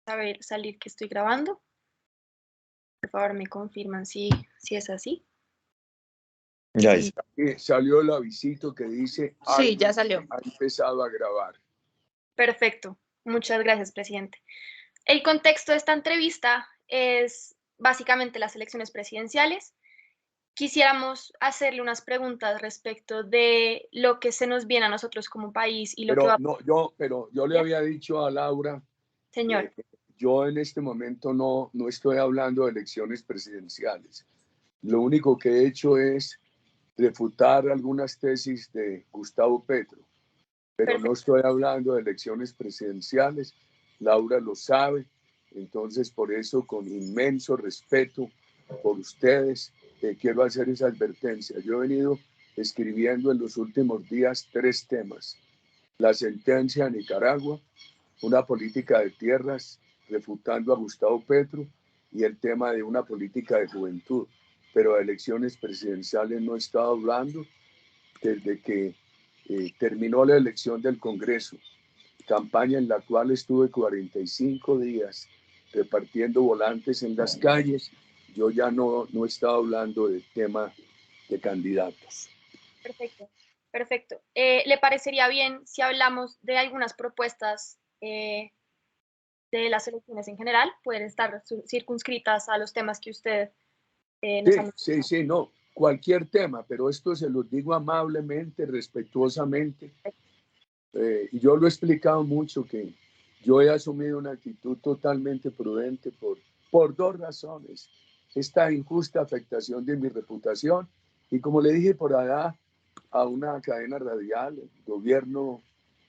A ver, salir que estoy grabando. Por favor, me confirman si es así. Ya Sí. es. Salió el avisito que dice Sí, ya salió. ha empezado a grabar. Perfecto. Muchas gracias, presidente. El contexto de esta entrevista es básicamente las elecciones presidenciales. Quisiéramos hacerle unas preguntas respecto de lo que se nos viene a nosotros como país y lo que va Pero yo le había dicho a Laura, Señor, yo en este momento no estoy hablando de elecciones presidenciales. Lo único que he hecho es refutar algunas tesis de Gustavo Petro, pero perfecto. no estoy hablando de elecciones presidenciales. Laura lo sabe, entonces por eso con inmenso respeto por ustedes quiero hacer esa advertencia. Yo he venido escribiendo en los últimos días 3 temas: la sentencia a Nicaragua, una política de tierras refutando a Gustavo Petro, y el tema de una política de juventud. Pero de elecciones presidenciales no he estado hablando desde que terminó la elección del Congreso, campaña en la cual estuve 45 días repartiendo volantes en las calles. Yo ya no he estado hablando del tema de candidatos. Perfecto, perfecto. ¿Le parecería bien si hablamos de algunas propuestas de las elecciones en general? Pueden estar circunscritas a los temas que usted nos ha mencionado. Sí, no, cualquier tema, pero esto se los digo amablemente, respetuosamente. Y yo lo he explicado mucho, que yo he asumido una actitud totalmente prudente por 2 razones: esta injusta afectación de mi reputación, y como le dije por allá a una cadena radial, el gobierno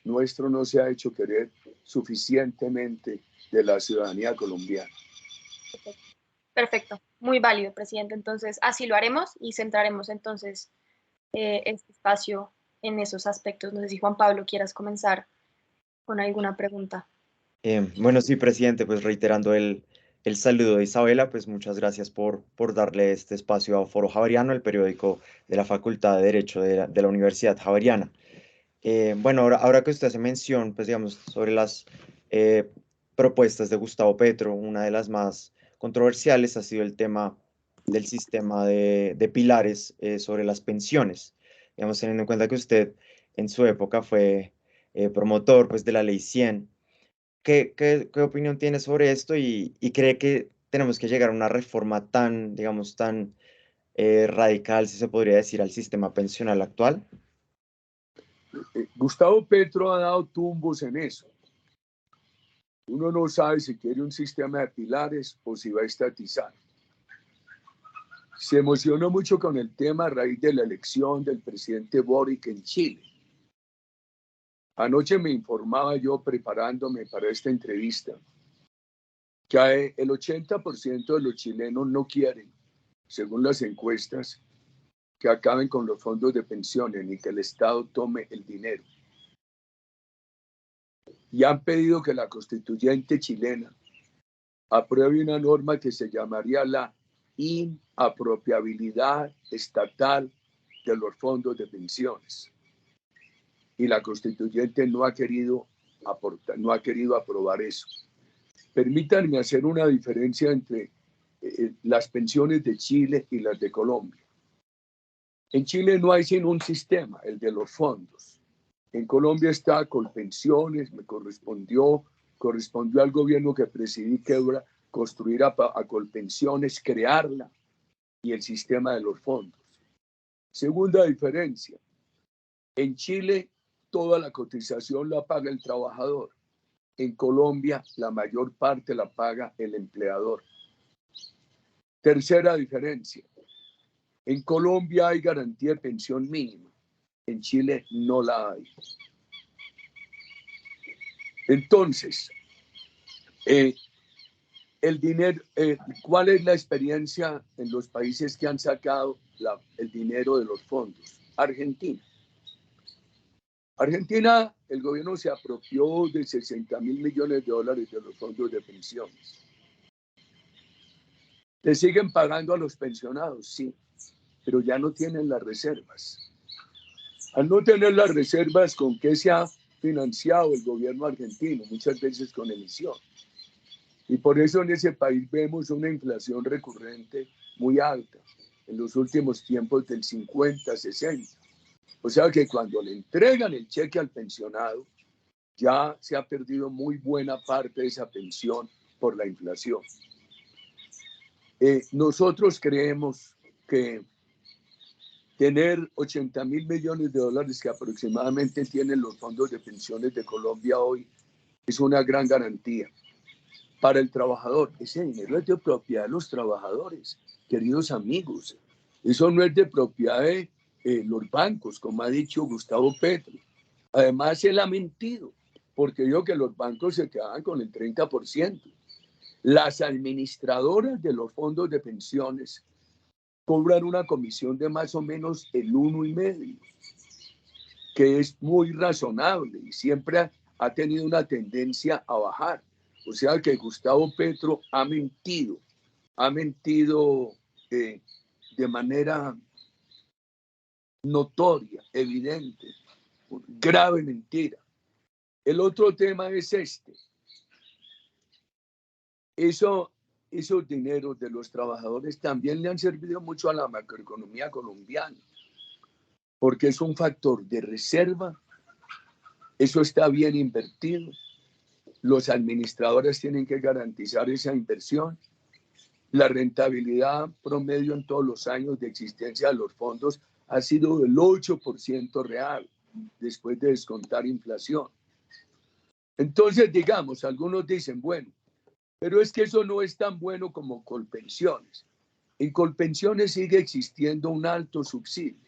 nuestro no se ha hecho querer suficientemente de la ciudadanía colombiana. Perfecto, muy válido, presidente. Entonces, así lo haremos y centraremos entonces este espacio en esos aspectos. No sé si Juan Pablo quieras comenzar con alguna pregunta. Bueno, sí, presidente, pues reiterando el saludo de Isabela, pues muchas gracias por darle este espacio a Foro Javeriano, el periódico de la Facultad de Derecho de la Universidad Javeriana. Bueno, ahora que usted hace mención, pues digamos, sobre las eh, propuestas de Gustavo Petro, una de las más controversiales ha sido el tema del sistema de pilares sobre las pensiones. Digamos, teniendo en cuenta que usted en su época fue promotor, pues, de la Ley 100. ¿Qué opinión tiene sobre esto y cree que tenemos que llegar a una reforma tan, digamos, tan radical, si se podría decir, al sistema pensional actual? Gustavo Petro ha dado tumbos en eso. Uno no sabe si quiere un sistema de pilares o si va a estatizar. Se emocionó mucho con el tema a raíz de la elección del presidente Boric en Chile. Anoche me informaba yo, preparándome para esta entrevista, que el 80% de los chilenos no quieren, según las encuestas, que acaben con los fondos de pensiones ni que el Estado tome el dinero. Y han pedido que la constituyente chilena apruebe una norma que se llamaría la inapropiabilidad estatal de los fondos de pensiones. Y la constituyente no ha querido aprobar eso. Permítanme hacer una diferencia entre las pensiones de Chile y las de Colombia. En Chile no hay sino un sistema, el de los fondos. En Colombia está Colpensiones, correspondió al gobierno que presidí Quebra construir a Colpensiones, crearla, y el sistema de los fondos. Segunda diferencia: en Chile toda la cotización la paga el trabajador. En Colombia la mayor parte la paga el empleador. Tercera diferencia: en Colombia hay garantía de pensión mínima, en Chile no la hay. Entonces, el dinero, ¿cuál es la experiencia en los países que han sacado el dinero de los fondos? Argentina. Argentina, el gobierno se apropió de $60.000 millones de los fondos de pensiones. ¿Le siguen pagando a los pensionados? Sí, pero ya no tienen las reservas. Al no tener las reservas, ¿con qué se ha financiado el gobierno argentino? Muchas veces con emisión. Y por eso en ese país vemos una inflación recurrente muy alta, en los últimos tiempos del 50, 60. O sea que cuando le entregan el cheque al pensionado, ya se ha perdido muy buena parte de esa pensión por la inflación. Nosotros creemos que tener 80.000 millones de dólares que aproximadamente tienen los fondos de pensiones de Colombia hoy es una gran garantía para el trabajador. Ese dinero es de propiedad de los trabajadores, queridos amigos. Eso no es de propiedad de los bancos, como ha dicho Gustavo Petro. Además, él ha mentido, porque dijo que los bancos se quedaban con el 30%. Las administradoras de los fondos de pensiones cobran una comisión de más o menos el 1,5%, que es muy razonable y siempre ha tenido una tendencia a bajar. O sea que Gustavo Petro ha mentido de manera notoria, evidente, grave mentira. El otro tema es este. Esos dineros de los trabajadores también le han servido mucho a la macroeconomía colombiana, porque es un factor de reserva, eso está bien invertido, los administradores tienen que garantizar esa inversión, la rentabilidad promedio en todos los años de existencia de los fondos ha sido del 8% real, después de descontar inflación. Entonces, digamos, algunos dicen, bueno, pero es que eso no es tan bueno como Colpensiones. En Colpensiones sigue existiendo un alto subsidio.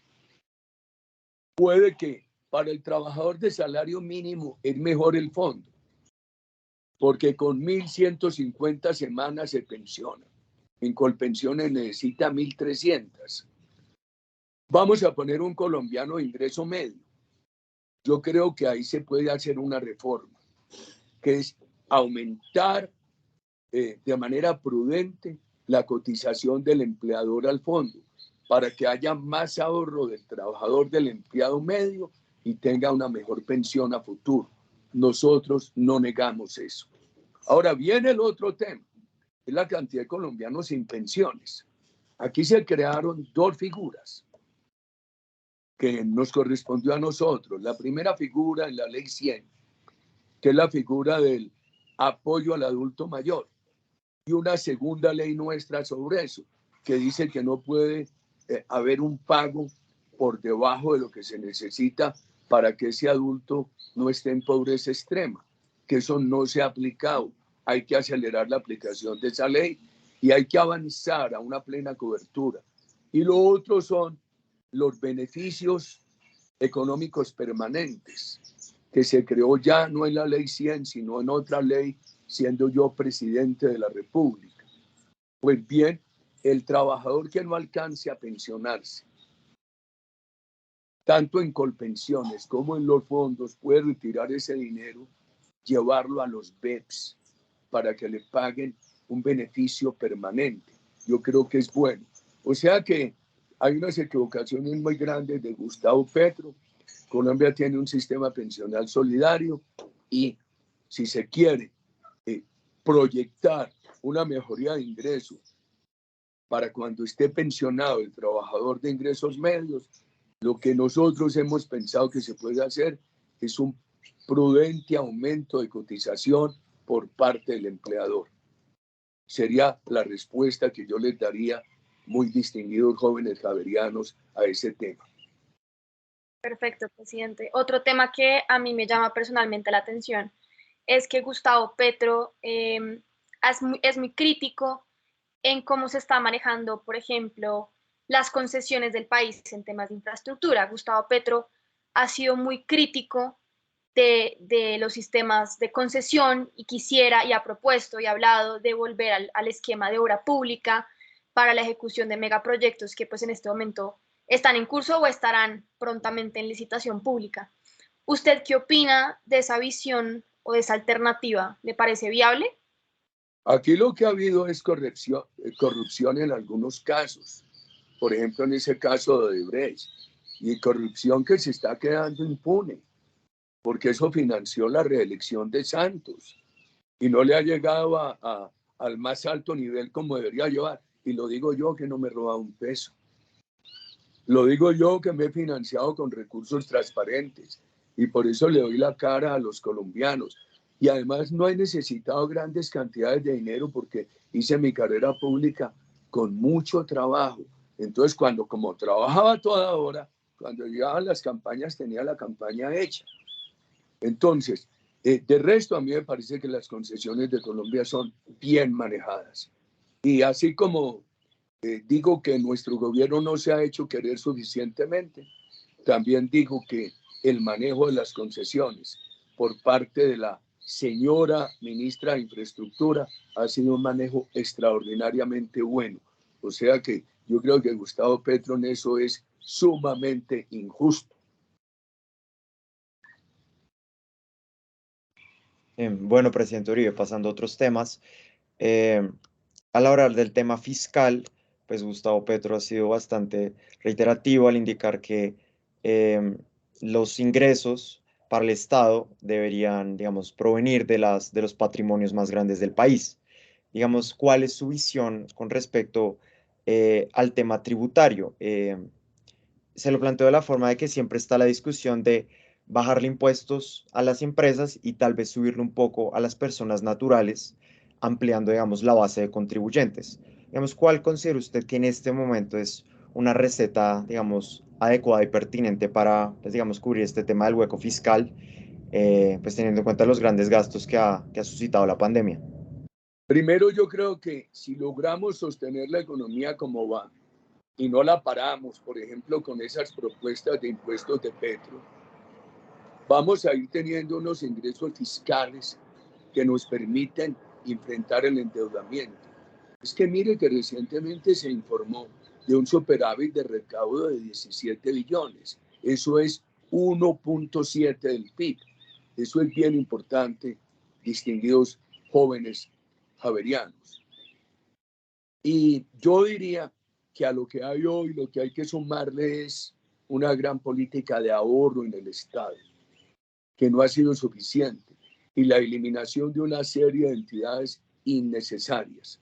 Puede que para el trabajador de salario mínimo es mejor el fondo, porque con 1.150 semanas se pensiona. En Colpensiones necesita 1.300. Vamos a poner un colombiano de ingreso medio. Yo creo que ahí se puede hacer una reforma, que es aumentar de manera prudente la cotización del empleador al fondo, para que haya más ahorro del trabajador, del empleado medio, y tenga una mejor pensión a futuro. Nosotros no negamos eso. Ahora viene el otro tema, es la cantidad de colombianos sin pensiones. Aquí se crearon dos figuras que nos correspondió a nosotros. La primera figura en la ley 100, que es la figura del apoyo al adulto mayor, y una segunda ley nuestra sobre eso, que dice que no puede haber un pago por debajo de lo que se necesita para que ese adulto no esté en pobreza extrema, que eso no se ha aplicado. Hay que acelerar la aplicación de esa ley y hay que avanzar a una plena cobertura. Y lo otro son los beneficios económicos permanentes, que se creó ya no en la ley 100, sino en otra ley, siendo yo presidente de la República. Pues bien, el trabajador que no alcance a pensionarse, tanto en Colpensiones como en los fondos, puede retirar ese dinero, llevarlo a los BEPS para que le paguen un beneficio permanente. Yo creo que es bueno. O sea que hay unas equivocaciones muy grandes de Gustavo Petro. Colombia tiene un sistema pensional solidario y si se quiere proyectar una mejoría de ingresos para cuando esté pensionado el trabajador de ingresos medios, lo que nosotros hemos pensado que se puede hacer es un prudente aumento de cotización por parte del empleador. Sería la respuesta que yo les daría, muy distinguidos jóvenes javerianos, a ese tema. Perfecto, presidente. Otro tema que a mí me llama personalmente la atención es que Gustavo Petro es muy crítico en cómo se está manejando, por ejemplo, las concesiones del país en temas de infraestructura. Gustavo Petro ha sido muy crítico de los sistemas de concesión y quisiera y ha propuesto y ha hablado de volver al esquema de obra pública para la ejecución de megaproyectos que pues en este momento están en curso o estarán prontamente en licitación pública. ¿Usted qué opina de esa visión o de esa alternativa? ¿Le parece viable? Aquí lo que ha habido es corrupción en algunos casos. Por ejemplo, en ese caso de Odebrecht. Y corrupción que se está quedando impune, porque eso financió la reelección de Santos. y no le ha llegado al más alto nivel como debería llevar. Y lo digo yo que no me he robado un peso. Lo digo yo que me he financiado con recursos transparentes y por eso le doy la cara a los colombianos. Y además no he necesitado grandes cantidades de dinero porque hice mi carrera pública con mucho trabajo. Entonces, como trabajaba toda hora, cuando llegaban las campañas tenía la campaña hecha. Entonces, de resto a mí me parece que las concesiones de Colombia son bien manejadas. Y así como digo que nuestro gobierno no se ha hecho querer suficientemente, también digo que el manejo de las concesiones por parte de la señora ministra de Infraestructura ha sido un manejo extraordinariamente bueno. O sea que yo creo que Gustavo Petro en eso es sumamente injusto. Bueno, presidente Uribe, pasando a otros temas, al hablar del tema fiscal, pues Gustavo Petro ha sido bastante reiterativo al indicar que los ingresos para el Estado deberían, digamos, provenir de los patrimonios más grandes del país. Digamos, ¿cuál es su visión con respecto al tema tributario? Se lo planteo de la forma de que siempre está la discusión de bajarle impuestos a las empresas y tal vez subirle un poco a las personas naturales, ampliando, digamos, la base de contribuyentes. Digamos, ¿cuál considera usted que en este momento es una receta, digamos, adecuada y pertinente para, pues, digamos, cubrir este tema del hueco fiscal, pues teniendo en cuenta los grandes gastos que ha suscitado la pandemia? Primero, yo creo que si logramos sostener la economía como va y no la paramos, por ejemplo, con esas propuestas de impuestos de Petro, vamos a ir teniendo unos ingresos fiscales que nos permiten enfrentar el endeudamiento. Es que mire que recientemente se informó de un superávit de recaudo de 17 billones. Eso es 1.7 del PIB. Eso es bien importante, distinguidos jóvenes javerianos. Y yo diría que a lo que hay hoy, lo que hay que sumarle es una gran política de ahorro en el Estado, que no ha sido suficiente, y la eliminación de una serie de entidades innecesarias.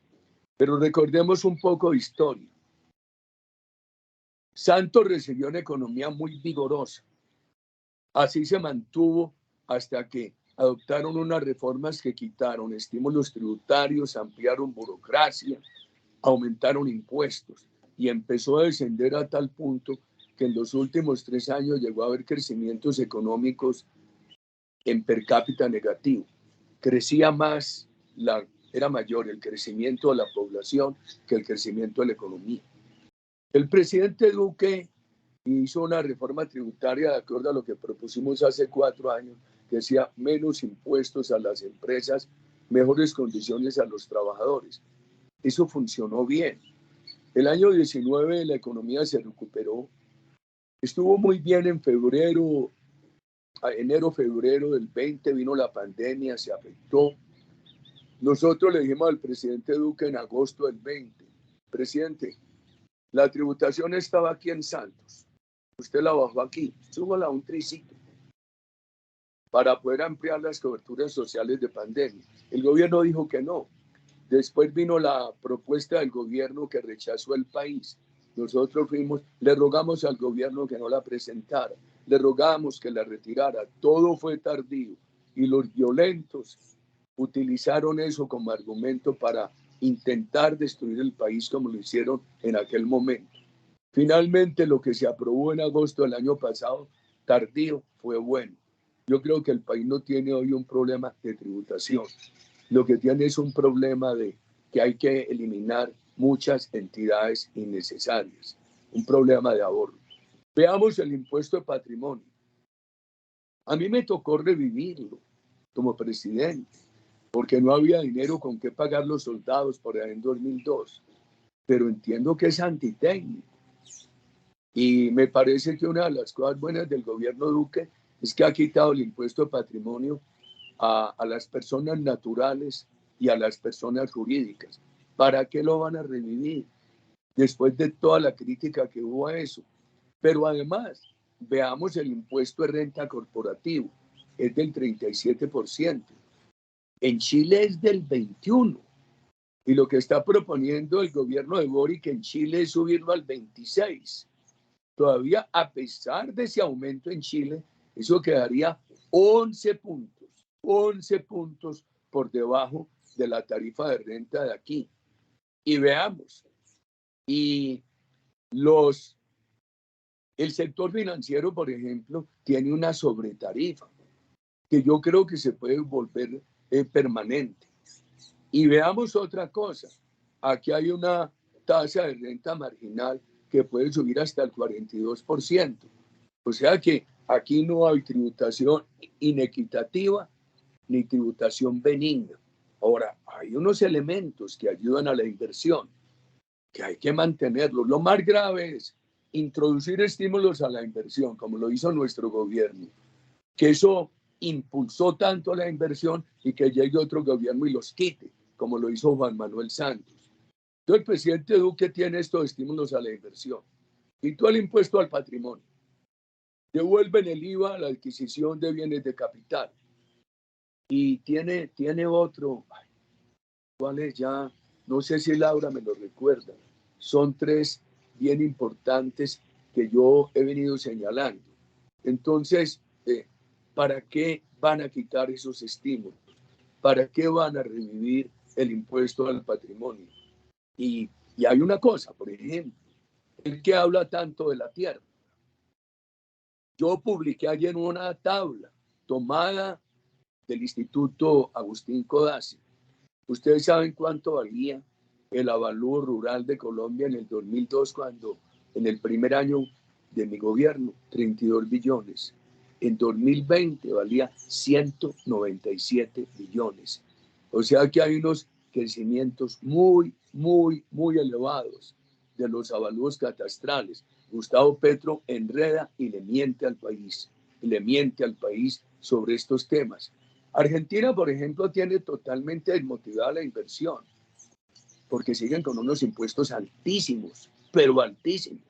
Pero recordemos un poco de historia. Santos recibió una economía muy vigorosa. Así se mantuvo hasta que adoptaron unas reformas que quitaron estímulos tributarios, ampliaron burocracia, aumentaron impuestos y empezó a descender a tal punto que en los últimos 3 años llegó a haber crecimientos económicos en per cápita negativo. Crecía más, era mayor el crecimiento de la población que el crecimiento de la economía. El presidente Duque hizo una reforma tributaria de acuerdo a lo que propusimos hace 4 años, que decía menos impuestos a las empresas, mejores condiciones a los trabajadores. Eso funcionó bien. El año 19 la economía se recuperó. Estuvo muy bien en febrero, a enero, febrero del 20 vino la pandemia, se afectó. Nosotros le dijimos al presidente Duque en agosto del 20, presidente, la tributación estaba aquí en Santos. Usted la bajó aquí, súbala a un tricito para poder ampliar las coberturas sociales de pandemia. El gobierno dijo que no. Después vino la propuesta del gobierno que rechazó el país. Nosotros fuimos, le rogamos al gobierno que no la presentara, le rogamos que la retirara. Todo fue tardío y los violentos utilizaron eso como argumento para intentar destruir el país como lo hicieron en aquel momento. Finalmente, lo que se aprobó en agosto del año pasado, tardío, fue bueno. Yo creo que el país no tiene hoy un problema de tributación. Lo que tiene es un problema de que hay que eliminar muchas entidades innecesarias, un problema de ahorro. Veamos el impuesto de patrimonio. A mí me tocó revivirlo como presidente, porque no había dinero con qué pagar los soldados por ahí en 2002, pero entiendo que es antitécnico. Y me parece que una de las cosas buenas del gobierno Duque es que ha quitado el impuesto de patrimonio a las personas naturales y a las personas jurídicas. ¿Para qué lo van a revivir? Después de toda la crítica que hubo a eso. Pero además, veamos el impuesto de renta corporativo, es del 37%. En Chile es del 21. Y lo que está proponiendo el gobierno de Boric en Chile es subirlo al 26. Todavía, a pesar de ese aumento en Chile, eso quedaría 11 puntos por debajo de la tarifa de renta de aquí. Y veamos, y el sector financiero, por ejemplo, tiene una sobretarifa que yo creo que se puede volver permanente. Y veamos otra cosa, aquí hay una tasa de renta marginal que puede subir hasta el 42%. O sea que aquí no hay tributación inequitativa ni tributación benigna. Ahora, hay unos elementos que ayudan a la inversión, que hay que mantenerlos. Lo más grave es introducir estímulos a la inversión, como lo hizo nuestro gobierno, que eso impulsó tanto la inversión y que llegue otro gobierno y los quite, como lo hizo Juan Manuel Santos. Entonces el presidente Duque tiene estos estímulos a la inversión. Quitó el impuesto al patrimonio. Devuelven el IVA a la adquisición de bienes de capital. Y tiene otro, ¿cuál es ya? No sé si Laura me lo recuerda. Son tres bien importantes que yo he venido señalando. Entonces, ¿para qué van a quitar esos estímulos? ¿Para qué van a revivir el impuesto al patrimonio? Y hay una cosa, por ejemplo, el que habla tanto de la tierra. Yo publiqué ayer una tabla tomada del Instituto Agustín Codazzi. Ustedes saben cuánto valía el avalúo rural de Colombia en el 2002, cuando en el primer año de mi gobierno, 32 billones. En 2020 valía 197 billones. O sea que hay unos crecimientos muy elevados de los avalúos catastrales. Gustavo Petro enreda y le miente al país, sobre estos temas. Argentina, por ejemplo, tiene totalmente desmotivada la inversión, porque siguen con unos impuestos altísimos, pero altísimos.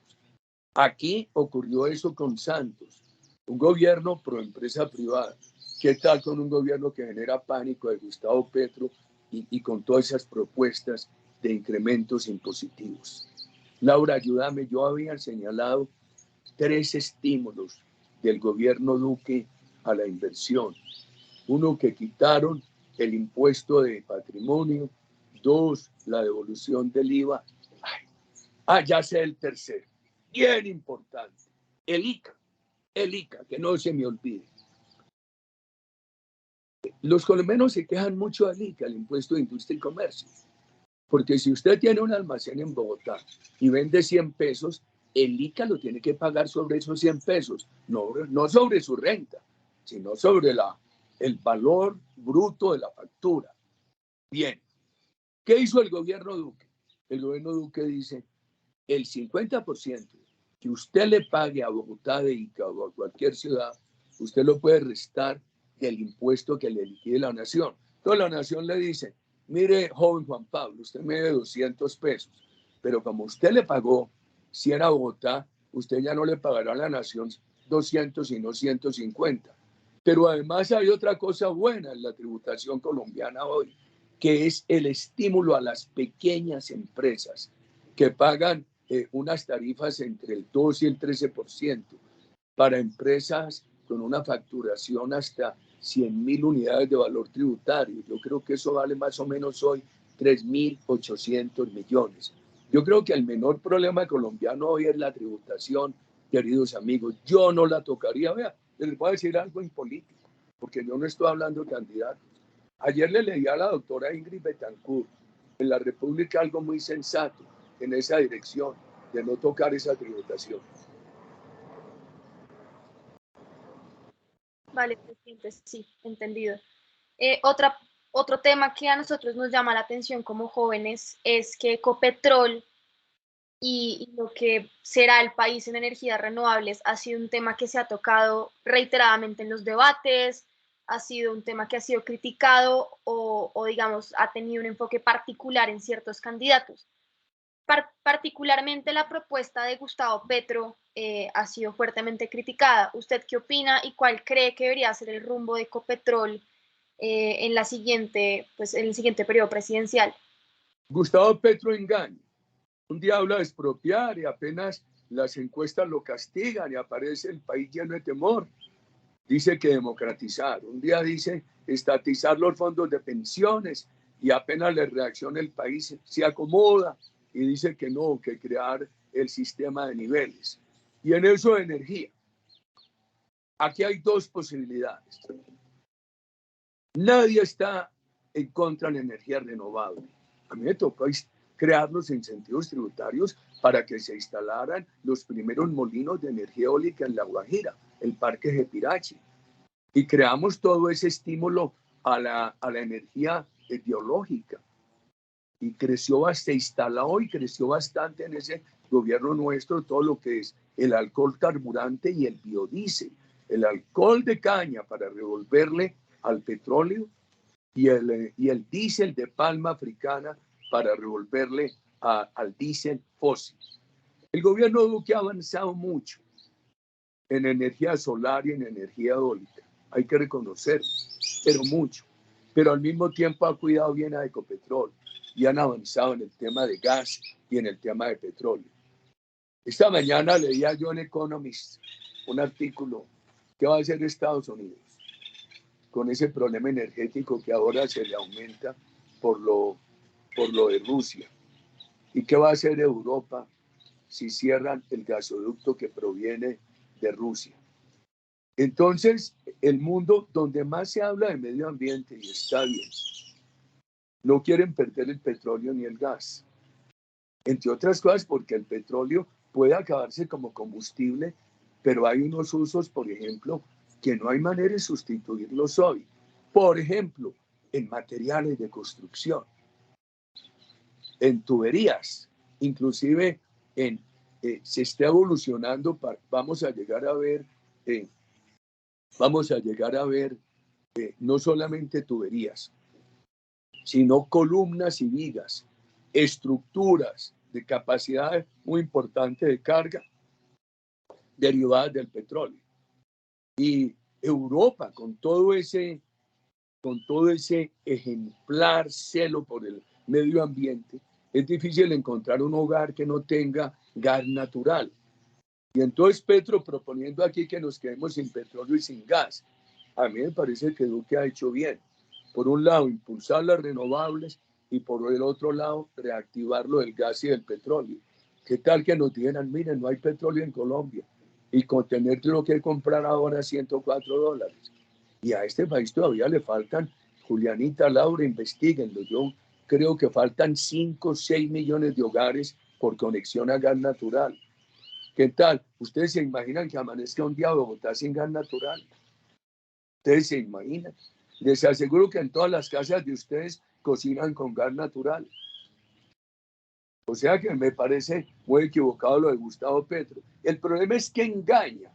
Aquí ocurrió eso con Santos, un gobierno pro empresa privada. ¿Qué tal con un gobierno que genera pánico de Gustavo Petro y con todas esas propuestas de incrementos impositivos? Laura, ayúdame, yo había señalado 3 estímulos del gobierno Duque a la inversión. Uno, que quitaron el impuesto de patrimonio. 2, la devolución del IVA. Ya sé el tercero, bien importante, el ICA, que no se me olvide. Los colombianos se quejan mucho del ICA, el impuesto de industria y comercio, porque si usted tiene un almacén en Bogotá y vende 100 pesos, el ICA lo tiene que pagar sobre esos 100 pesos, no sobre su renta, sino sobre el valor bruto de la factura. Bien, ¿qué hizo el gobierno Duque? El gobierno Duque dice, el 50% que usted le pague a Bogotá de ICA o a cualquier ciudad, usted lo puede restar del impuesto que le liquide la nación. Entonces la nación le dice, mire, joven Juan Pablo, usted me debe 200 pesos, pero como usted le pagó 100 a Bogotá, usted ya no le pagará a la nación 200, sino 150. Pero además hay otra cosa buena en la tributación colombiana hoy, que es el estímulo a las pequeñas empresas que pagan unas tarifas entre el 2 y el 13% para empresas con una facturación hasta 100.000 unidades de valor tributario. Yo creo que eso vale más o menos hoy 3.800 millones. Yo creo que el menor problema colombiano hoy es la tributación, queridos amigos. Yo no la tocaría. Vea, les voy a decir algo en político, porque yo no estoy hablando de candidatos. Ayer le leí a la doctora Ingrid Betancourt en La República algo muy sensato en esa dirección, de no tocar esa tributación. Vale, presidente, sí, entendido. Otro tema que a nosotros nos llama la atención como jóvenes es que Ecopetrol y lo que será el país en energías renovables ha sido un tema que se ha tocado reiteradamente en los debates, ha sido un tema que ha sido criticado o digamos, ha tenido un enfoque particular en ciertos candidatos. Particularmente la propuesta de Gustavo Petro ha sido fuertemente criticada. ¿Usted qué opina y cuál cree que debería ser el rumbo de Ecopetrol en el siguiente periodo presidencial? Gustavo Petro engaña. Un día habla de expropiar y apenas las encuestas lo castigan y aparece el país lleno de temor. Dice que democratizar. Un día dice estatizar los fondos de pensiones y apenas le reacciona el país se acomoda y dice que no, que crear el sistema de niveles. Y en eso de energía. Aquí hay dos posibilidades. Nadie está en contra de la energía renovable. A mí me tocó crear los incentivos tributarios para que se instalaran los primeros molinos de energía eólica en La Guajira, el Parque Jepirachi. Y creamos todo ese estímulo a la energía biológica. Y se instaló y creció bastante en ese gobierno nuestro todo lo que es el alcohol carburante y el biodiesel. El alcohol de caña para revolverle al petróleo y el diésel de palma africana para revolverle al diésel fósil. El gobierno Duque ha avanzado mucho en energía solar y en energía eólica. Hay que reconocer, pero mucho. Pero al mismo tiempo ha cuidado bien a Ecopetrol y han avanzado en el tema de gas y en el tema de petróleo. Esta mañana leía yo en Economist un artículo que va a hacer Estados Unidos con ese problema energético que ahora se le aumenta por lo de Rusia. ¿Y qué va a hacer Europa si cierran el gasoducto que proviene de Rusia? Entonces, el mundo donde más se habla de medio ambiente, y está bien, no quieren perder el petróleo ni el gas. Entre otras cosas porque el petróleo puede acabarse como combustible, pero hay unos usos, por ejemplo, que no hay manera de sustituirlos hoy. Por ejemplo, en materiales de construcción, en tuberías, inclusive se está evolucionando, vamos a llegar a ver no solamente tuberías, sino columnas y vigas, estructuras de capacidad muy importante de carga derivadas del petróleo. Y Europa, con todo ese ejemplar celo por el medio ambiente, es difícil encontrar un hogar que no tenga gas natural. Y entonces Petro proponiendo aquí que nos quedemos sin petróleo y sin gas. A mí me parece que Duque ha hecho bien. Por un lado, impulsar las renovables y por el otro lado, reactivar lo del gas y del petróleo. ¿Qué tal que nos dijeran, miren, no hay petróleo en Colombia y con tener lo que comprar ahora $104? Y a este país todavía le faltan, Julianita, Laura, investiguenlo. Yo creo que faltan 5 o 6 millones de hogares por conexión a gas natural. ¿Qué tal? ¿Ustedes se imaginan que amanezca un día Bogotá sin gas natural? ¿Ustedes se imaginan? Les aseguro que en todas las casas de ustedes cocinan con gas natural. O sea que me parece muy equivocado lo de Gustavo Petro. El problema es que engaña.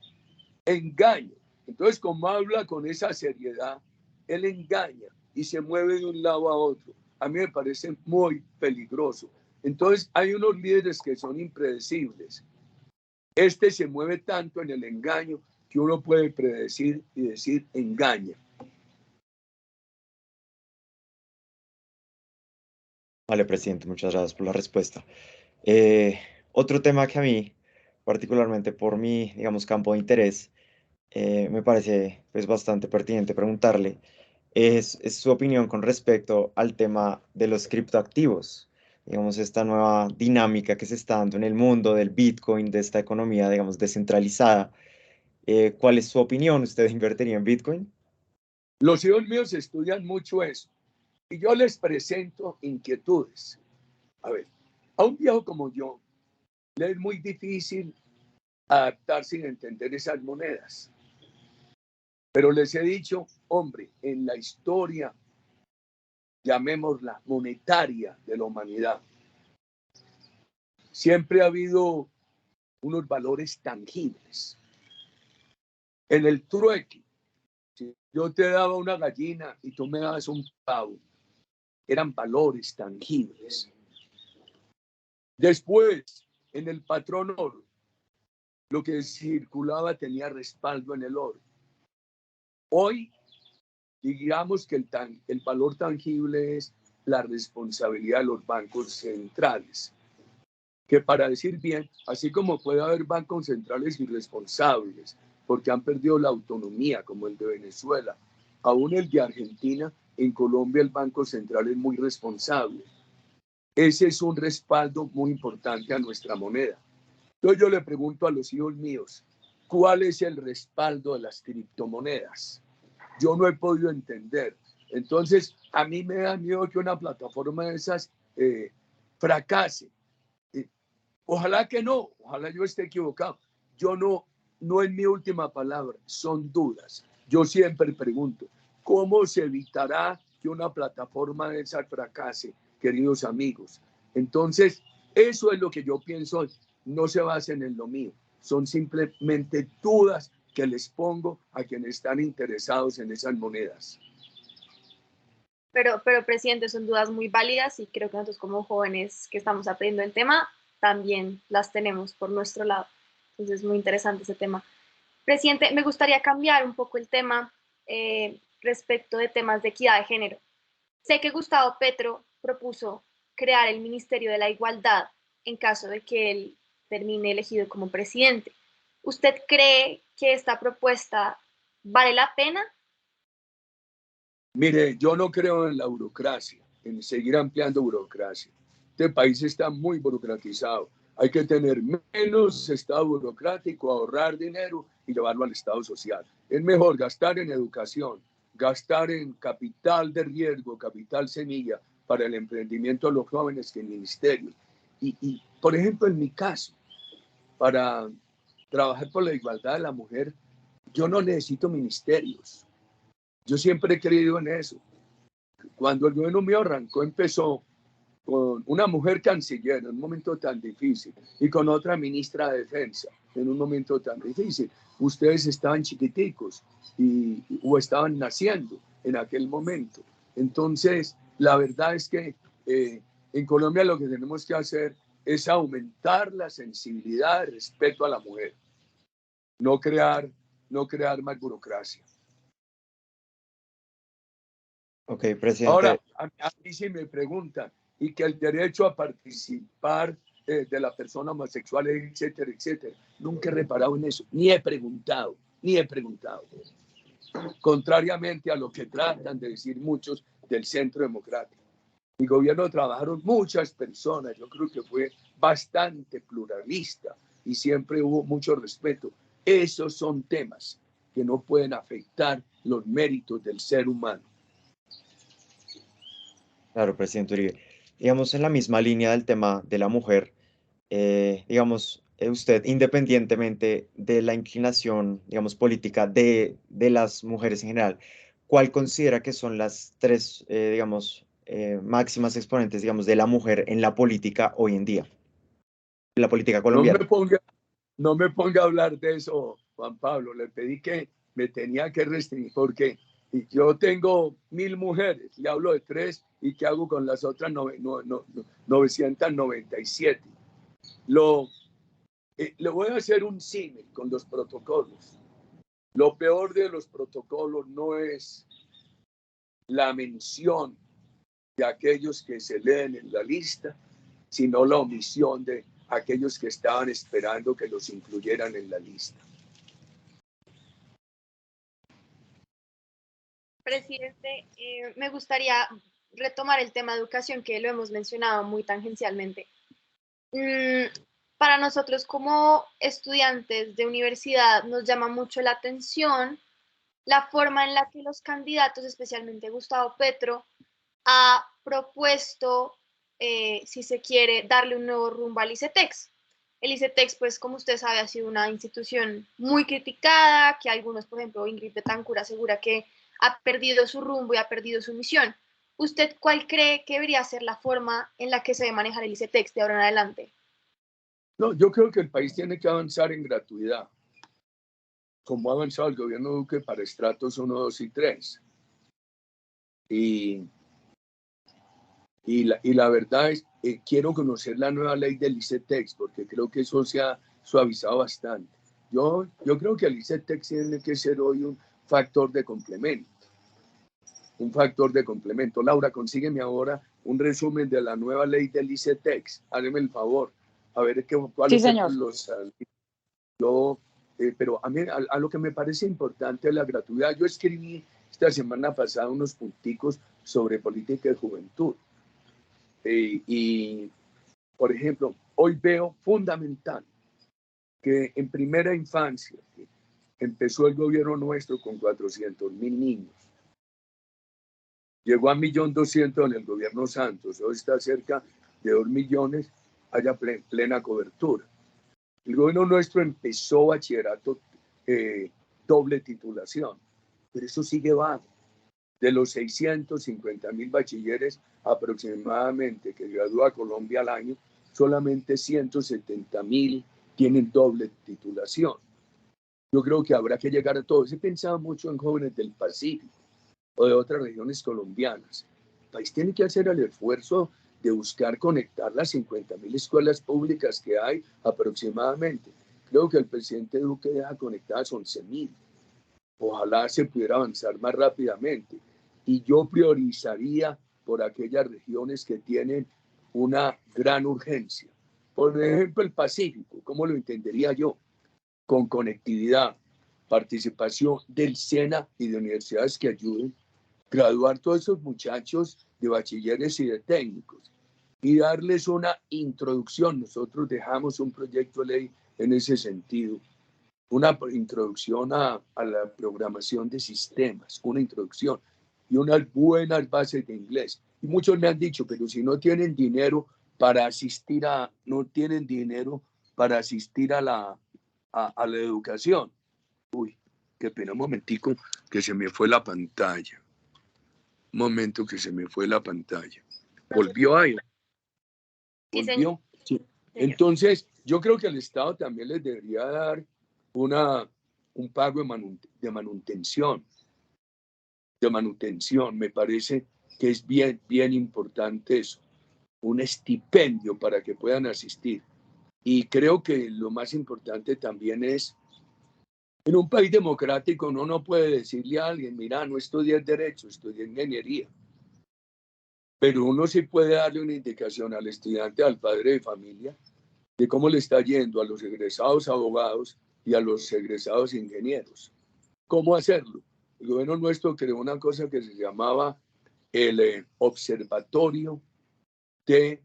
Entonces, como habla con esa seriedad, él engaña y se mueve de un lado a otro. A mí me parece muy peligroso. Entonces, hay unos líderes que son impredecibles. Este se mueve tanto en el engaño que uno puede predecir y decir engaña. Vale, presidente, muchas gracias por la respuesta. Otro tema que a mí, particularmente por mi, digamos, campo de interés, me parece pues, bastante pertinente preguntarle, es su opinión con respecto al tema de los criptoactivos, digamos, esta nueva dinámica que se está dando en el mundo del Bitcoin, de esta economía, digamos, descentralizada. ¿Cuál es su opinión? ¿Usted invertiría en Bitcoin? Los hijos míos estudian mucho eso y yo les presento inquietudes. A ver, a un viejo como yo le es muy difícil adaptarse y entender esas monedas. Pero les he dicho, hombre, en la historia, llamémosla monetaria de la humanidad, siempre ha habido unos valores tangibles. En el trueque, si yo te daba una gallina y tú me dabas un pavo, eran valores tangibles. Después, en el patrón oro, lo que circulaba tenía respaldo en el oro. Hoy Digamos que el valor tangible es la responsabilidad de los bancos centrales, que para decir bien, así como puede haber bancos centrales irresponsables porque han perdido la autonomía, como el de Venezuela, aún el de Argentina, en Colombia el Banco Central es muy responsable. Ese es un respaldo muy importante a nuestra moneda. Entonces yo le pregunto a los hijos míos, ¿cuál es el respaldo de las criptomonedas? Yo no he podido entender. Entonces, a mí me da miedo que una plataforma de esas fracase. Ojalá que no, ojalá yo esté equivocado. Yo no es mi última palabra, son dudas. Yo siempre pregunto, ¿cómo se evitará que una plataforma de esa fracase, queridos amigos? Entonces, eso es lo que yo pienso, no se basen en lo mío, son simplemente dudas que les pongo a quienes están interesados en esas monedas. Pero, presidente, son dudas muy válidas y creo que nosotros como jóvenes que estamos aprendiendo el tema también las tenemos por nuestro lado. Entonces es muy interesante ese tema. Presidente, me gustaría cambiar un poco el tema respecto de temas de equidad de género. Sé que Gustavo Petro propuso crear el Ministerio de la Igualdad en caso de que él termine elegido como presidente. ¿Usted cree que esta propuesta vale la pena? Mire, yo no creo en la burocracia, en seguir ampliando burocracia. Este país está muy burocratizado. Hay que tener menos estado burocrático, ahorrar dinero y llevarlo al estado social. Es mejor gastar en educación, gastar en capital de riesgo, capital semilla para el emprendimiento de los jóvenes que en ministerios. Por ejemplo, en mi caso, para trabajar por la igualdad de la mujer, yo no necesito ministerios. Yo siempre he creído en eso. Cuando el gobierno mío arrancó, empezó con una mujer canciller en un momento tan difícil y con otra ministra de Defensa en un momento tan difícil. Ustedes estaban chiquiticos o estaban naciendo en aquel momento. Entonces, la verdad es que en Colombia lo que tenemos que hacer es aumentar la sensibilidad de respeto a la mujer, no crear más burocracia. Ok, presidente. Ahora, a mí sí me preguntan, y que el derecho a participar de la persona homosexual, etcétera, etcétera. Nunca he reparado en eso, ni he preguntado. Contrariamente a lo que tratan de decir muchos del Centro Democrático. Mi gobierno trabajaron muchas personas, yo creo que fue bastante pluralista y siempre hubo mucho respeto. Esos son temas que no pueden afectar los méritos del ser humano. Claro, presidente Uribe. Digamos, en la misma línea del tema de la mujer, digamos, usted, independientemente de la inclinación, digamos, política de las mujeres en general, ¿cuál considera que son las tres, digamos, máximas exponentes, digamos, de la mujer en la política hoy en día, en la política colombiana? No me ponga a hablar de eso, Juan Pablo. Le pedí que me tenía que restringir porque yo tengo 1000 mujeres, le hablo de 3 y qué hago con las otras 997. Le voy a hacer un símil con los protocolos. Lo peor de los protocolos no es la mención de aquellos que se leen en la lista, sino la omisión de aquellos que estaban esperando que los incluyeran en la lista. Presidente, me gustaría retomar el tema de educación que lo hemos mencionado muy tangencialmente. Para nosotros como estudiantes de universidad nos llama mucho la atención la forma en la que los candidatos, especialmente Gustavo Petro, ha propuesto, si se quiere, darle un nuevo rumbo al ICETEX. El ICETEX, pues, como usted sabe, ha sido una institución muy criticada, que algunos, por ejemplo, Ingrid Betancourt asegura que ha perdido su rumbo y ha perdido su misión. ¿Usted cuál cree que debería ser la forma en la que se debe manejar el ICETEX de ahora en adelante? No, yo creo que el país tiene que avanzar en gratuidad, como ha avanzado el gobierno Duque para estratos 1, 2 y 3. Y la verdad es, quiero conocer la nueva ley del ICETEX, porque creo que eso se ha suavizado bastante. Yo creo que el ICETEX tiene que ser hoy un factor de complemento. un factor de complemento. Laura, consígueme ahora un resumen de la nueva ley del ICETEX. Hágame el favor. A ver cuáles son los... pero a mí, a lo que me parece importante es la gratuidad. Yo escribí esta semana pasada unos punticos sobre política de juventud. Y, por ejemplo, hoy veo fundamental que en primera infancia empezó el gobierno nuestro con 400.000 niños. Llegó a 1.200.000 en el gobierno Santos. Hoy está cerca de 2 millones, haya plena cobertura. El gobierno nuestro empezó bachillerato doble titulación, pero eso sigue bajo. De los 650.000 bachilleres aproximadamente que gradúa Colombia al año, solamente 170.000 tienen doble titulación. Yo creo que habrá que llegar a todos. He pensado mucho en jóvenes del Pacífico o de otras regiones colombianas. El país tiene que hacer el esfuerzo de buscar conectar las 50.000 escuelas públicas que hay aproximadamente. Creo que el presidente Duque deja conectadas 11.000. Ojalá se pudiera avanzar más rápidamente. Y yo priorizaría por aquellas regiones que tienen una gran urgencia. Por ejemplo, el Pacífico, ¿cómo lo entendería yo? Con conectividad, participación del SENA y de universidades que ayuden, graduar todos esos muchachos de bachilleres y de técnicos y darles una introducción. Nosotros dejamos un proyecto de ley en ese sentido, una introducción a la programación de sistemas, una introducción y unas buenas bases de inglés. Y muchos me han dicho, pero si no tienen dinero para asistir a la educación. Uy, qué pena, un momentico que se me fue la pantalla. Un momento que se me fue la pantalla. ¿Volvió ahí? ¿Volvió? Sí. Entonces, yo creo que el Estado también les debería dar un pago de manutención. Me parece que es bien, bien importante eso. Un estipendio para que puedan asistir. Y creo que lo más importante también es, en un país democrático uno no puede decirle a alguien, mira, no estudies derecho, estudié ingeniería. Pero uno sí puede darle una indicación al estudiante, al padre de familia, de cómo le está yendo a los egresados abogados y a los egresados ingenieros. ¿Cómo hacerlo? El gobierno nuestro creó una cosa que se llamaba el Observatorio de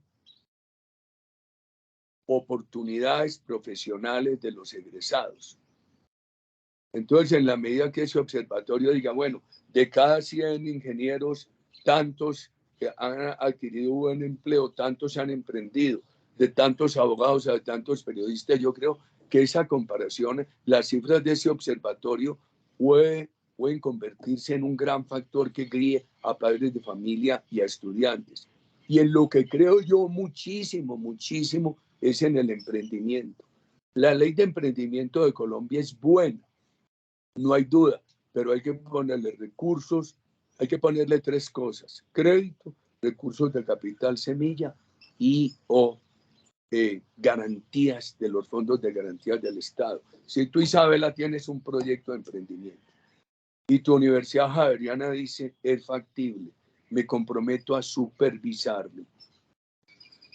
Oportunidades Profesionales de los Egresados. Entonces, en la medida que ese observatorio diga, bueno, de cada 100 ingenieros, tantos que han adquirido buen empleo, tantos han emprendido, de tantos abogados a tantos periodistas, yo creo que esa comparación, las cifras de ese observatorio pueden convertirse en un gran factor que guíe a padres de familia y a estudiantes. Y en lo que creo yo muchísimo es en el emprendimiento. La ley de emprendimiento de Colombia es buena, no hay duda, pero hay que ponerle recursos, hay que ponerle 3 cosas: crédito, recursos de capital semilla y garantías de los fondos de garantías del Estado. Si tú, Isabela, tienes un proyecto de emprendimiento y tu Universidad Javeriana dice es factible, me comprometo a supervisarlo.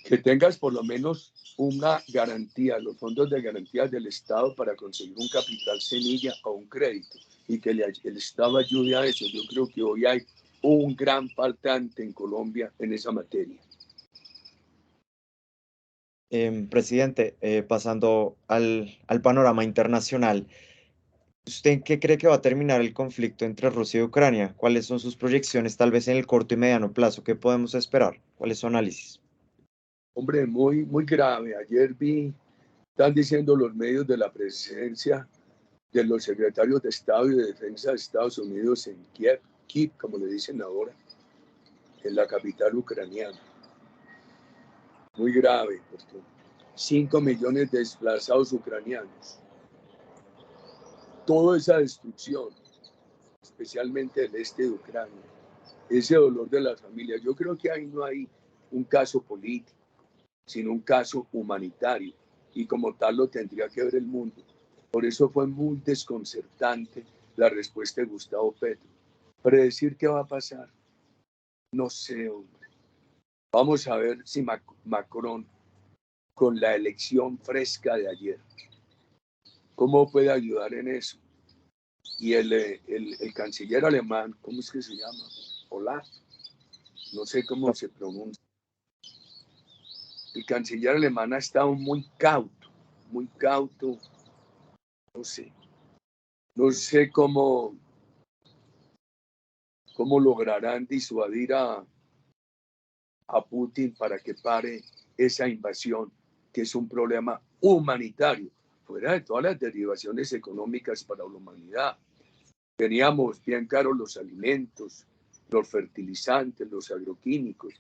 Que tengas por lo menos una garantía, los fondos de garantías del Estado para conseguir un capital semilla o un crédito y que el Estado ayude a eso. Yo creo que hoy hay un gran faltante en Colombia en esa materia. Presidente, pasando al panorama internacional, ¿usted en qué cree que va a terminar el conflicto entre Rusia y Ucrania? ¿Cuáles son sus proyecciones tal vez en el corto y mediano plazo? ¿Qué podemos esperar? ¿Cuál es su análisis? Hombre, muy, muy grave. Ayer están diciendo los medios de la presencia de los secretarios de Estado y de Defensa de Estados Unidos en Kiev, como le dicen ahora, en la capital ucraniana. Muy grave, porque 5 millones de desplazados ucranianos. Toda esa destrucción, especialmente el este de Ucrania, ese dolor de las familias. Yo creo que ahí no hay un caso político, sino un caso humanitario, y como tal lo tendría que ver el mundo. Por eso fue muy desconcertante la respuesta de Gustavo Petro. Predecir qué va a pasar, no sé, hombre. Vamos a ver si Macron, con la elección fresca de ayer, cómo puede ayudar en eso. Y el canciller alemán, ¿cómo es que se llama? Olaf, no sé cómo se pronuncia. El canciller alemán ha estado muy cauto, no sé cómo lograrán disuadir a Putin para que pare esa invasión, que es un problema humanitario, fuera de todas las derivaciones económicas para la humanidad. Teníamos bien caros los alimentos, los fertilizantes, los agroquímicos,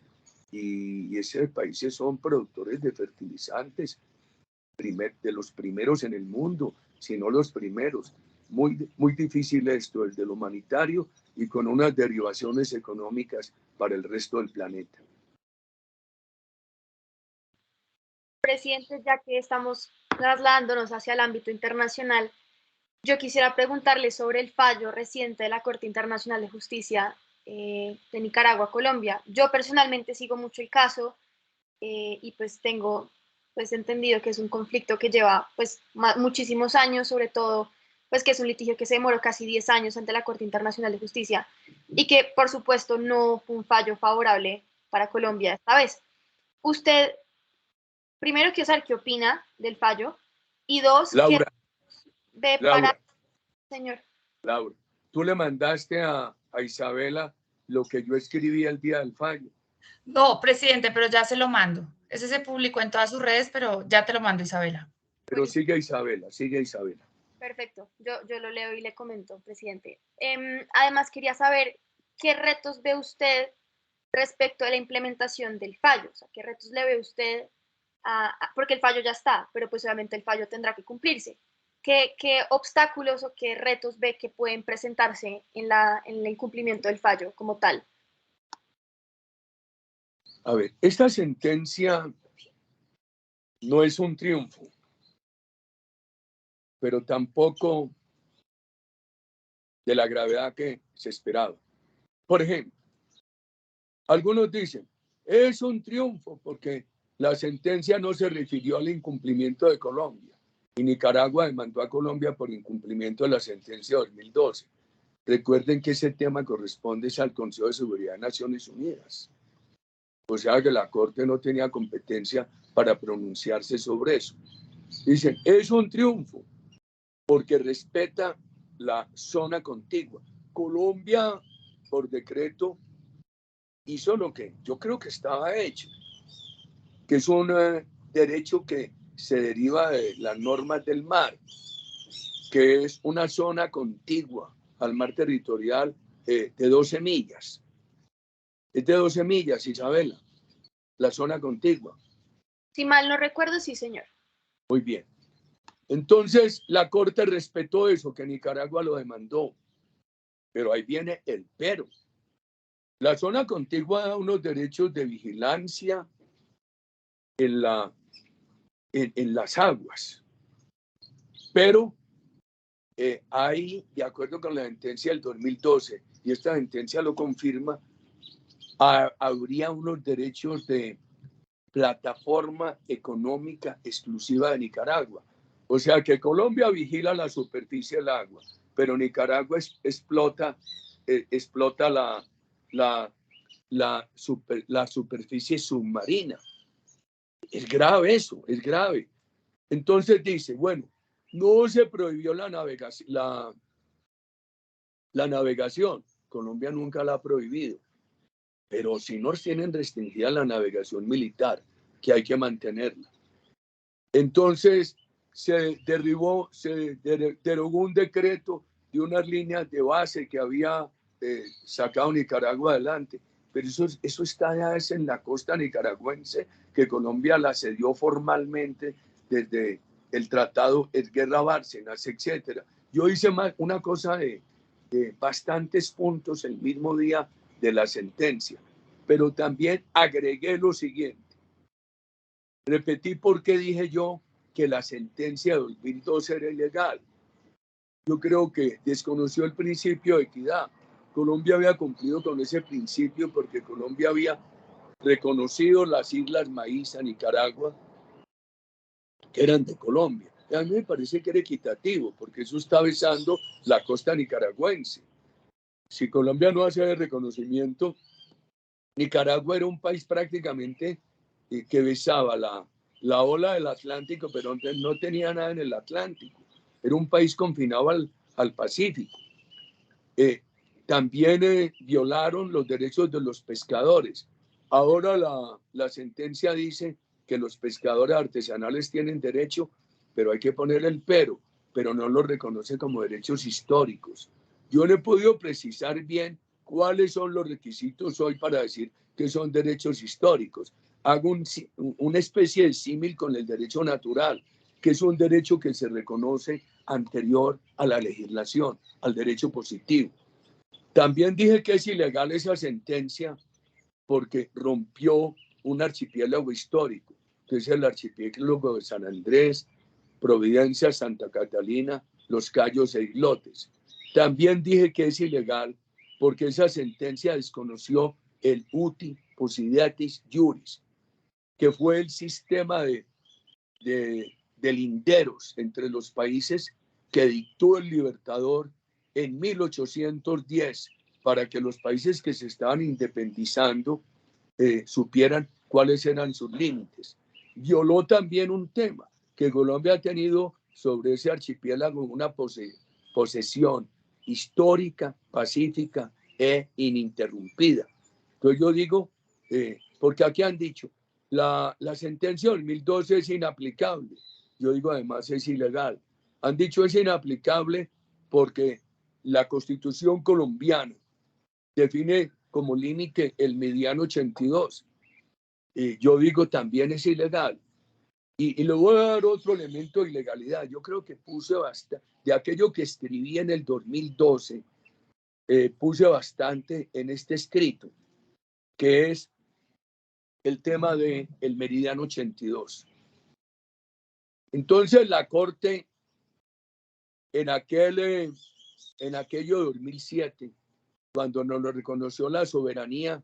y esos países son productores de fertilizantes, de los primeros en el mundo, si no los primeros. Muy, muy difícil esto, el del humanitario, y con unas derivaciones económicas para el resto del planeta. Presidente, ya que estamos trasladándonos hacia el ámbito internacional, yo quisiera preguntarle sobre el fallo reciente de la Corte Internacional de Justicia de Nicaragua, Colombia. Yo personalmente sigo mucho el caso y pues tengo entendido que es un conflicto que lleva pues muchísimos años, sobre todo pues que es un litigio que se demoró casi 10 años ante la Corte Internacional de Justicia y que por supuesto no fue un fallo favorable para Colombia esta vez. Usted, primero quiero saber qué opina del fallo y dos, qué ve para... Señor. Laura, tú le mandaste a Isabela lo que yo escribí el día del fallo. No, presidente, pero ya se lo mando. Ese se publicó en todas sus redes, pero ya te lo mando, Isabela. Pero sigue Isabela. Perfecto, yo lo leo y le comento, presidente. Además, quería saber qué retos ve usted respecto a la implementación del fallo, o sea, qué retos le ve usted, porque el fallo ya está, pero pues obviamente el fallo tendrá que cumplirse. ¿Qué obstáculos o qué retos ve que pueden presentarse en el incumplimiento del fallo como tal? A ver, esta sentencia no es un triunfo, pero tampoco de la gravedad que se esperaba. Por ejemplo, algunos dicen, es un triunfo porque la sentencia no se refirió al incumplimiento de Colombia y Nicaragua demandó a Colombia por incumplimiento de la sentencia de 2012. Recuerden que ese tema corresponde al Consejo de Seguridad de Naciones Unidas. O sea que la Corte no tenía competencia para pronunciarse sobre eso. Dicen, es un triunfo porque respeta la zona contigua. Colombia, por decreto, hizo lo que yo creo que estaba hecho, que es un derecho que se deriva de las normas del mar, que es una zona contigua al mar territorial de 12 millas. Es de 12 millas, Isabela, la zona contigua. Si mal no recuerdo, sí, señor. Muy bien. Entonces, la Corte respetó eso, que Nicaragua lo demandó. Pero ahí viene el pero. La zona contigua da unos derechos de vigilancia en las aguas. Pero hay, de acuerdo con la sentencia del 2012, y esta sentencia lo confirma, habría unos derechos de plataforma económica exclusiva de Nicaragua. O sea que Colombia vigila la superficie del agua, pero Nicaragua explota la superficie submarina. Es grave eso, es grave. Entonces dice, bueno, no se prohibió la navegación. Colombia nunca la ha prohibido. Pero si nos tienen restringida la navegación militar, que hay que mantenerla. Entonces se derogó un decreto de unas líneas de base que había sacado Nicaragua adelante. Pero eso está ya en la costa nicaragüense, que Colombia la cedió formalmente desde el tratado Guerra Bárcenas, etc. Yo hice una cosa de bastantes puntos el mismo día de la sentencia, pero también agregué lo siguiente. Repetí por qué dije yo que la sentencia de 2012 era ilegal. Yo creo que desconoció el principio de equidad. Colombia había cumplido con ese principio porque Colombia había reconocido las Islas Maíz a Nicaragua, que eran de Colombia. Y a mí me parece que era equitativo, porque eso está besando la costa nicaragüense. Si Colombia no hace el reconocimiento, Nicaragua era un país prácticamente que besaba la ola del Atlántico, pero no tenía nada en el Atlántico. Era un país confinado al Pacífico. También violaron los derechos de los pescadores. Ahora la sentencia dice que los pescadores artesanales tienen derecho, pero hay que poner el pero no lo reconoce como derechos históricos. Yo no he podido precisar bien cuáles son los requisitos hoy para decir que son derechos históricos. Hago una especie de símil con el derecho natural, que es un derecho que se reconoce anterior a la legislación, al derecho positivo. También dije que es ilegal esa sentencia porque rompió un archipiélago histórico, que es el archipiélago de San Andrés, Providencia, Santa Catalina, Los Cayos e Islotes. También dije que es ilegal porque esa sentencia desconoció el uti possidetis iuris, que fue el sistema de linderos entre los países que dictó el Libertador en 1810 para que los países que se estaban independizando supieran cuáles eran sus límites. Violó también un tema que Colombia ha tenido sobre ese archipiélago, una posesión histórica, pacífica e ininterrumpida. Entonces yo digo, porque aquí han dicho, la sentencia del 2012 es inaplicable. Yo digo, además, es ilegal. Han dicho es inaplicable porque la Constitución colombiana define como límite el mediano 82. Yo digo, también es ilegal. Y le voy a dar otro elemento de ilegalidad. Yo creo que puse bastante, de aquello que escribí en el 2012, puse bastante en este escrito, que es el tema del meridiano 82. Entonces la Corte en aquello de 2007, cuando nos lo reconoció la soberanía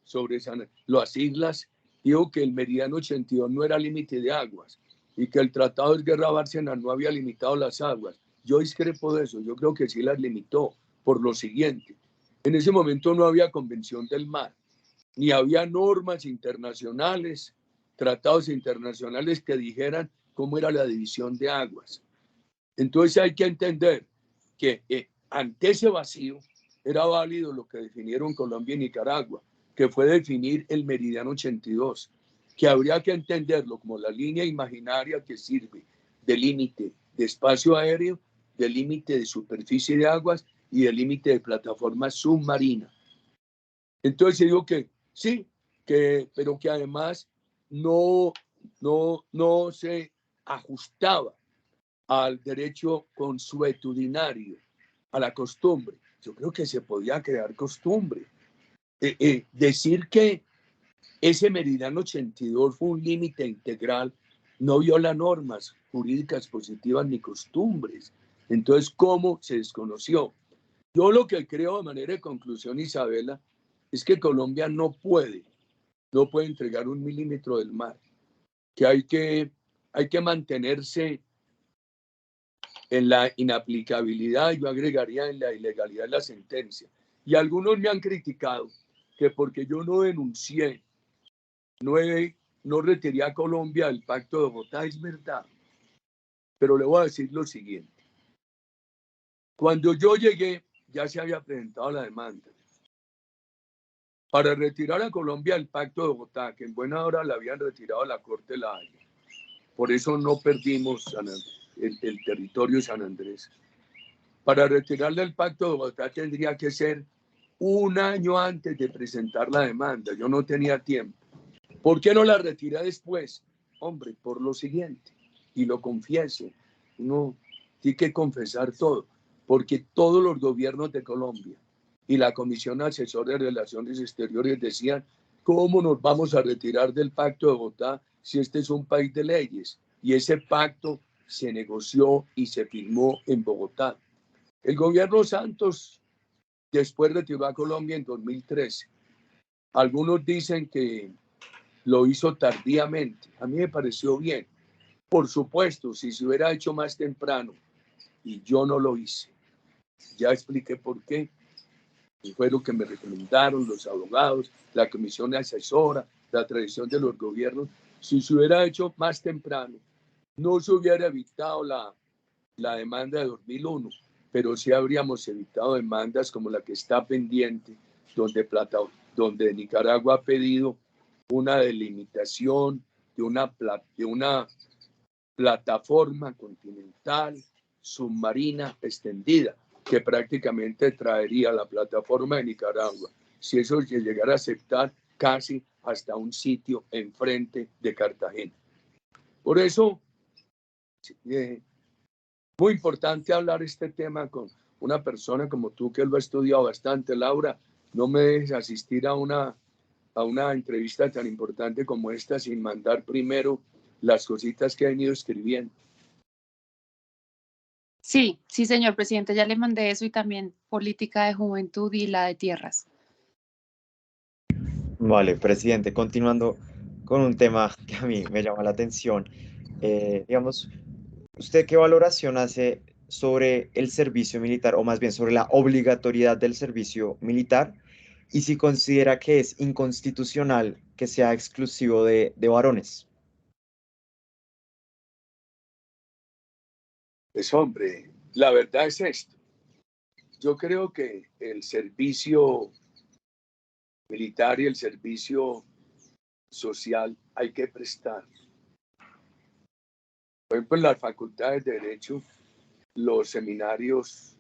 sobre las islas, dijo que el meridiano 82 no era límite de aguas y que el Tratado de Guerra-Bárcena no había limitado las aguas. Yo discrepo de eso, yo creo que sí las limitó por lo siguiente. En ese momento no había Convención del Mar, ni había normas internacionales, tratados internacionales que dijeran cómo era la división de aguas. Entonces hay que entender que ante ese vacío era válido lo que definieron Colombia y Nicaragua, que fue definir el meridiano 82, que habría que entenderlo como la línea imaginaria que sirve de límite de espacio aéreo, de límite de superficie de aguas y de límite de plataforma submarina. Entonces digo que sí, pero que además no se ajustaba al derecho consuetudinario, a la costumbre. Yo creo que se podía crear costumbre. Decir que ese meridiano 82 fue un límite integral no viola normas jurídicas positivas ni costumbres. Entonces, ¿cómo se desconoció? Yo lo que creo de manera de conclusión, Isabela, es que Colombia no puede entregar 1 milímetro del mar, que hay que mantenerse en la inaplicabilidad, yo agregaría en la ilegalidad de la sentencia. Y algunos me han criticado que porque yo no denuncié, no retiré a Colombia del Pacto de Bogotá, es verdad. Pero le voy a decir lo siguiente. Cuando yo llegué, ya se había presentado la demanda para retirar a Colombia del Pacto de Bogotá, que en buena hora la habían retirado a la Corte de la Haya. Por eso no perdimos el territorio de San Andrés. Para retirarle el Pacto de Bogotá tendría que ser 1 año antes de presentar la demanda. Yo no tenía tiempo. ¿Por qué no la retiré después? Hombre, por lo siguiente, y lo confieso, uno tiene que confesar todo, porque todos los gobiernos de Colombia y la Comisión Asesora de Relaciones Exteriores decían, ¿cómo nos vamos a retirar del Pacto de Bogotá si este es un país de leyes? Y ese pacto se negoció y se firmó en Bogotá. El gobierno Santos Después retiró a Colombia en 2013. Algunos dicen que lo hizo tardíamente. A mí me pareció bien. Por supuesto, si se hubiera hecho más temprano, y yo no lo hice. Ya expliqué por qué. Y fue lo que me recomendaron los abogados, la comisión asesora, la tradición de los gobiernos. Si se hubiera hecho más temprano, no se hubiera evitado la demanda de 2001, pero sí habríamos evitado demandas como la que está pendiente, donde Nicaragua ha pedido una delimitación de una plataforma continental submarina extendida, que prácticamente traería la plataforma de Nicaragua, si eso se llegara a aceptar, casi hasta un sitio enfrente de Cartagena. Por eso, muy importante hablar este tema con una persona como tú que lo ha estudiado bastante, Laura. No me dejes asistir a una entrevista tan importante como esta sin mandar primero las cositas que han ido escribiendo. Sí, sí, señor presidente, ya le mandé eso y también política de juventud y la de tierras. Vale, presidente, continuando con un tema que a mí me llama la atención. Digamos, ¿usted qué valoración hace sobre el servicio militar, o más bien sobre la obligatoriedad del servicio militar, y si considera que es inconstitucional que sea exclusivo de varones? Pues hombre, la verdad es esto. Yo creo que el servicio militar y el servicio social hay que prestar. Por ejemplo, en las facultades de Derecho, los seminarios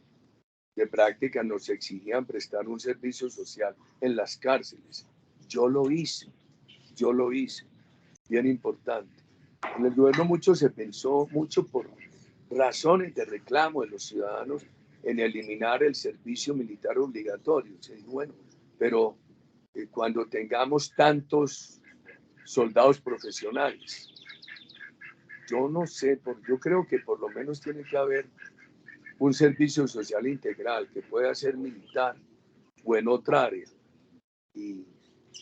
de práctica nos exigían prestar un servicio social en las cárceles. Yo lo hice, bien importante. En el gobierno mucho se pensó, mucho por razones de reclamo de los ciudadanos, en eliminar el servicio militar obligatorio. Se dijo, bueno, pero cuando tengamos tantos soldados profesionales, yo no sé, yo creo que por lo menos tiene que haber un servicio social integral que pueda ser militar o en otra área. Y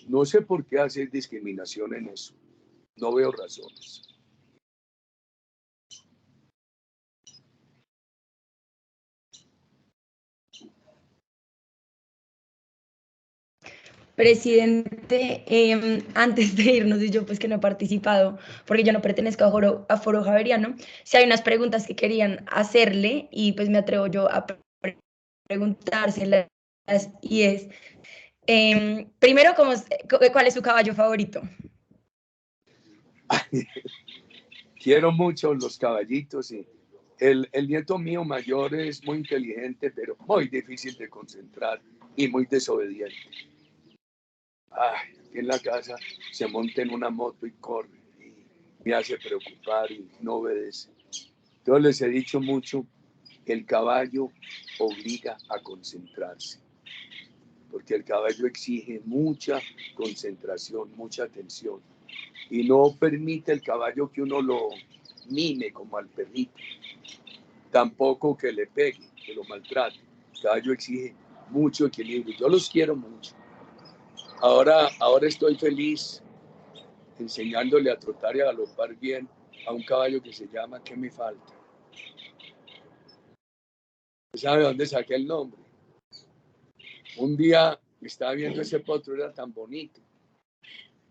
no sé por qué hacer discriminación en eso. No veo razones. Presidente, antes de irnos, y yo pues que no he participado, porque yo no pertenezco a Foro Javeriano, si hay unas preguntas que querían hacerle y pues me atrevo yo a preguntárselas, y es, primero, ¿cuál es su caballo favorito? Quiero mucho los caballitos y el nieto mío mayor es muy inteligente, pero muy difícil de concentrar y muy desobediente. Aquí en la casa se monta en una moto y corre y me hace preocupar y no obedece. Entonces les he dicho mucho, el caballo obliga a concentrarse, porque el caballo exige mucha concentración, mucha atención, y no permite el caballo que uno lo mime como al perrito, tampoco que le pegue, que lo maltrate. El caballo exige mucho equilibrio. Yo los quiero mucho. Ahora estoy feliz enseñándole a trotar y a galopar bien a un caballo que se llama ¿Qué me falta? ¿Sabe dónde saqué el nombre? Un día estaba viendo ese potro, era tan bonito.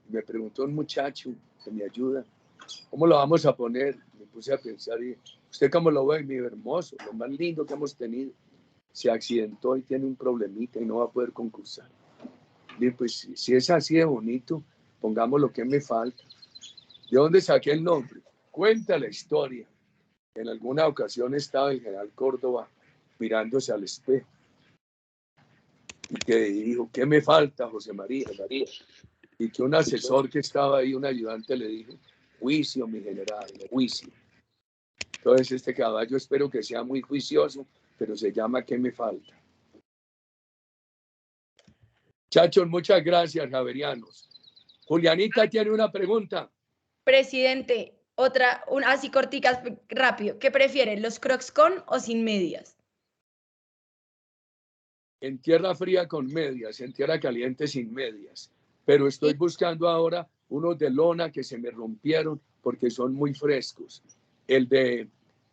Me preguntó un muchacho que me ayuda, ¿cómo lo vamos a poner? Me puse a pensar y, ¿usted cómo lo ve? Mi hermoso, lo más lindo que hemos tenido. Se accidentó y tiene un problemita y no va a poder concursar. Y pues si es así de bonito, pongamos lo que me falta. ¿De dónde saqué el nombre? Cuenta la historia. En alguna ocasión estaba el general Córdoba mirándose al espejo y que dijo, ¿qué me falta, José María? Y que un asesor que estaba ahí, un ayudante, le dijo, juicio, mi general, juicio. Entonces este caballo espero que sea muy juicioso, pero se llama ¿Qué me falta? Chachos, muchas gracias, javerianos. Julianita tiene una pregunta. Presidente, así corticas, rápido, ¿qué prefieren, los Crocs con o sin medias? en tierra fría con medias, en tierra caliente sin medias. Pero estoy buscando ahora unos de lona que se me rompieron porque son muy frescos. El de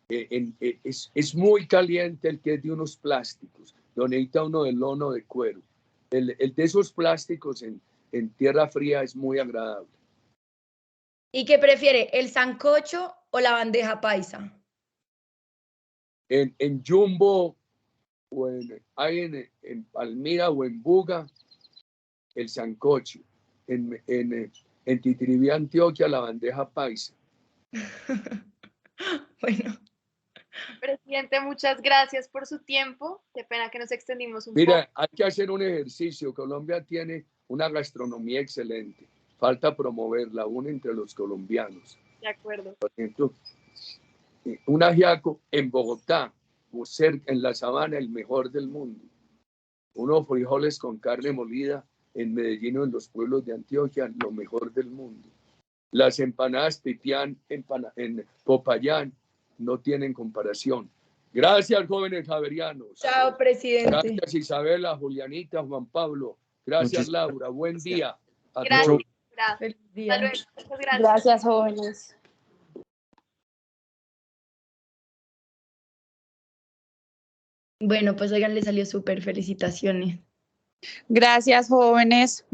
es muy caliente el que es de unos plásticos. Lo necesita uno de lona o de cuero. El de esos plásticos en tierra fría es muy agradable. ¿Y qué prefiere, el sancocho o la bandeja paisa? En Jumbo o en Palmira o en Buga, el sancocho. En Titiribí, Antioquia, la bandeja paisa. Bueno, Presidente, muchas gracias por su tiempo. Qué pena que nos extendimos un poco. Mira, hay que hacer un ejercicio. Colombia tiene una gastronomía excelente. Falta promoverla aún entre los colombianos. De acuerdo. Por ejemplo, un ajiaco en Bogotá, o cerca en la sabana, el mejor del mundo. Unos frijoles con carne molida en Medellín o en los pueblos de Antioquia, lo mejor del mundo. Las empanadas pipián en Popayán no tienen comparación. Gracias, jóvenes javerianos. chao, presidente. Gracias, Isabela, Julianita, Juan Pablo. Gracias, Muchísimas Laura. Buen día a Gracias. todos. Feliz Hasta día. luego. Muchas gracias. Gracias, jóvenes. Bueno, pues oigan, le salió súper, felicitaciones. Gracias, jóvenes.